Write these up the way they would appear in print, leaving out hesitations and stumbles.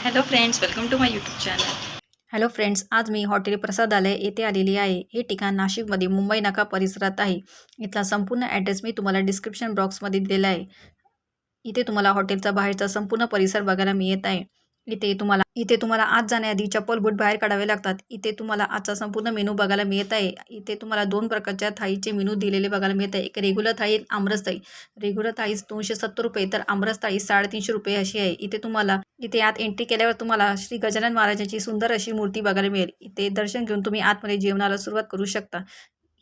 Hello friends, welcome to my YouTube channel. Hello friends, आज मी hotel प्रसादालय येथे आलेली आहे. हे ठिकाण नाशिकमध्ये मुंबई नाका परिसरात आहे. इथला संपूर्ण ॲड्रेस मी तुम्हाला डिस्क्रिप्शन बॉक्समध्ये दिलेला आहे. इथे तुम्हाला हॉटेलचा बाहेरचा संपूर्ण परिसर बघायला मिळत आहे. इथे तुम्हाला आत जाण्याआधी चप्पल बूट बाहेर काढावे लागतात. इथे तुम्हाला आजचा संपूर्ण मेनू बघायला मिळत आहे. इथे तुम्हाला 2 प्रकारच्या थाळीचे मेनू दिलेले बघायला मिळत आहे. एक रेग्युलर थाळी, एक आमरस थाळी. रेग्युलर थाळी ₹270 तर आमरस थाळी ₹350 अशी आहे. इथे आत एंट्री केल्यावर तुम्हाला श्री गजानन महाराजांची सुंदर अशी मूर्ती बघायला मिळेल. इथे दर्शन घेऊन तुम्ही आतमध्ये जेवणाला सुरुवात करू शकता.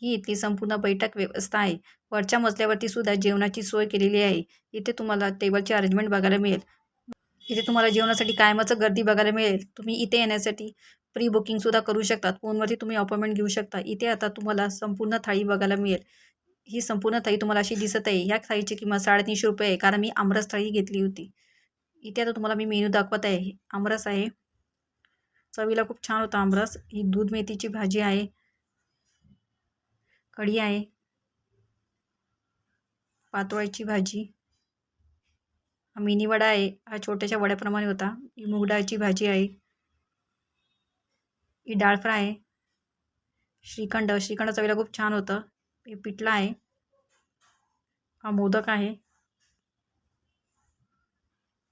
ही इथली संपूर्ण बैठक व्यवस्था आहे. वरच्या मजल्यावरती सुद्धा जेवणाची सोय केलेली आहे. इथे तुम्हाला टेबलची अरेंजमेंट बघायला मिळेल. इथे तुम्हाला जेवणासाठी कायमच गर्दी बघायला मिळेल. तुम्ही इथे येण्यासाठी प्री बुकिंगसुद्धा करू शकतात. फोनवरती तुम्ही अपॉइंटमेंट घेऊ शकता. इथे आता तुम्हाला संपूर्ण थाळी बघायला मिळेल. ही संपूर्ण थाळी तुम्हाला अशी दिसत आहे. ह्या थाळीची किंमत ₹350 आहे, कारण मी आमरस थाळी घेतली होती. इथे आता तुम्हाला मी मेनू दाखवत आहे. आमरस आहे. चवीला खूप छान होता आमरस. ही दूध मेथीची भाजी आहे. कढी आहे. पातोळ्याची भाजी. हा मिनी वडा आहे. हा छोट्याशा वड्याप्रमाणे होता. ही मूग डाळची भाजी आहे. ही डाळ फ्राय आहे. श्रीखंड चवीला खूप छान होतं. हे पिठलं आहे. हा मोदक आहे.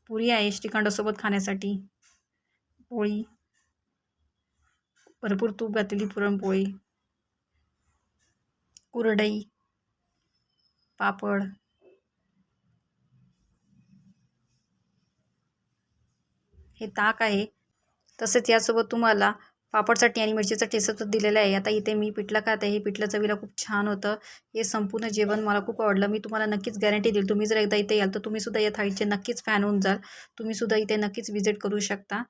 पुरी आहे श्रीखंडासोबत खाण्यासाठी. पोळी, भरपूर तूप घातलेली पुरणपोळी, कुरडई, पापड, हे ताक आहे. तसेच यासोबत तुम्हाला पापड चटणी आणि मिरचीचा ठेचा दिलेला आहे. आता इथे मी पिठलं खात आहे. हे पिठलं चवीला खूप छान होतं. हे संपूर्ण जेवण मला खूप आवडलं. मी तुम्हाला नक्कीच गॅरंटी देईल, तुम्ही जर एकदा इथे याल तर तुम्हीसुद्धा या थाळीचे नक्कीच फॅन होऊन जाल. तुम्हीसुद्धा इथे नक्कीच व्हिजिट करू शकता.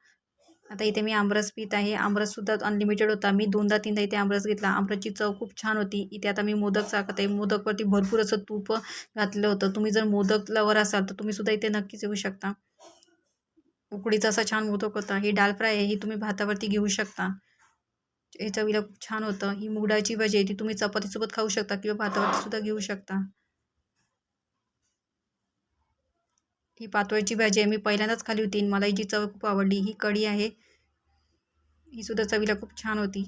आता इथे मी आमरस पीत आहे. आमरससुद्धा अनलिमिटेड होता. मी 2दा-3दा इथे आमरस घेतला. आमरसची चव खूप छान होती. इथे आता मी मोदक चाखत आहे. मोदकवरती भरपूर असं तूप घातलं होतं. तुम्ही जर मोदक लवर असाल तर तुम्हीसुद्धा इथे नक्कीच येऊ शकता. उकडीचा असा छान मोदक होता. ही डाळ फ्राय आहे. ही तुम्ही भातावरती घेऊ शकता. हे चवीला खूप छान होतं. ही मूग डाळची भाजी आहे. ती तुम्ही चपातीसोबत खाऊ शकता किंवा भातावरती सुद्धा घेऊ शकता. ही पातोळ्याची भाजी आहे. मी पहिल्यांदाच खाल्ली होती आणि मला हिची चव खूप आवडली. ही कढी आहे. ही सुद्धा चवीला खूप छान होती.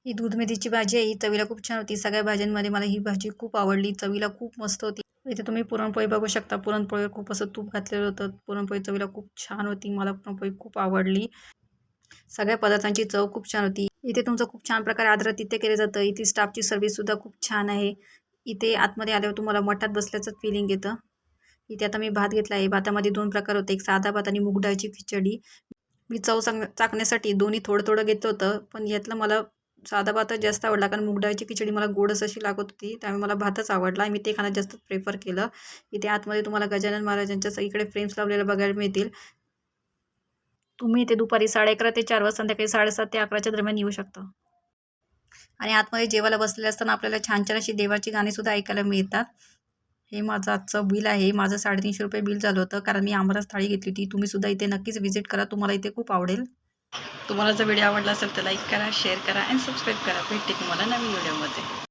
ही दूध मेथीची भाजी आहे. ही चवीला खूप छान होती. सगळ्या भाज्यांमध्ये मला ही भाजी खूप आवडली. चवीला खूप मस्त होती. इथे तुम्ही पुरणपोळी बघू शकता. पुरणपोळीवर खूप असं तूप घातलेलं होतं. पुरणपोळी चवीला खूप छान होती. मला पुरणपोळी खूप आवडली. सगळ्या पदार्थांची चव खूप छान होती. इथे तुमचं खूप छान प्रकारे आदरातिथ्य केलं जातं. इथे स्टाफची सर्व्हिससुद्धा खूप छान आहे. इथे आतमध्ये आल्यावर तुम्हाला मठात बसल्याचंच फिलिंग येतं. इथे आता मी भात घेतला आहे. भातामध्ये 2 प्रकार होते. एक साधा भात आणि मूग डाळची खिचडी. मी चव चाखण्यासाठी दोन्ही थोडं-थोडं घेतलं होतं. पण यातलं मला साधा भातच जास्त आवडला, कारण मूग डाळची खिचडी मला गोडच अशी लागत होती. त्यामुळे मला भातच आवडला. मी ते खाणं जास्त प्रेफर केलं. इथे आतमध्ये तुम्हाला गजानन महाराजांच्या सगळीकडे फ्रेम्स लावलेल्या बघायला मिळतील. तुम्ही इथे दुपारी 11:30 ते 4 वाजता, संध्याकाळी 7:30 ते 11च्या दरम्यान येऊ शकता. आणि आतमध्ये जेवायला बसलेले असताना आपल्याला छान-छान अशी देवाची गाणीसुद्धा ऐकायला मिळतात. हे माझं आजचं बिल आहे. माझं ₹350 बिल झालं होतं, कारण मी आमरस थाळी घेतली होती. तुम्हीसुद्धा इथे नक्कीच व्हिजिट करा. तुम्हाला इथे खूप आवडेल. तुम्हाला जर व्हिडिओ आवडला असेल तर लाईक करा, शेअर करा आणि सबस्क्राईब करा. भेटते तुम्हाला नवीन व्हिडिओमध्ये.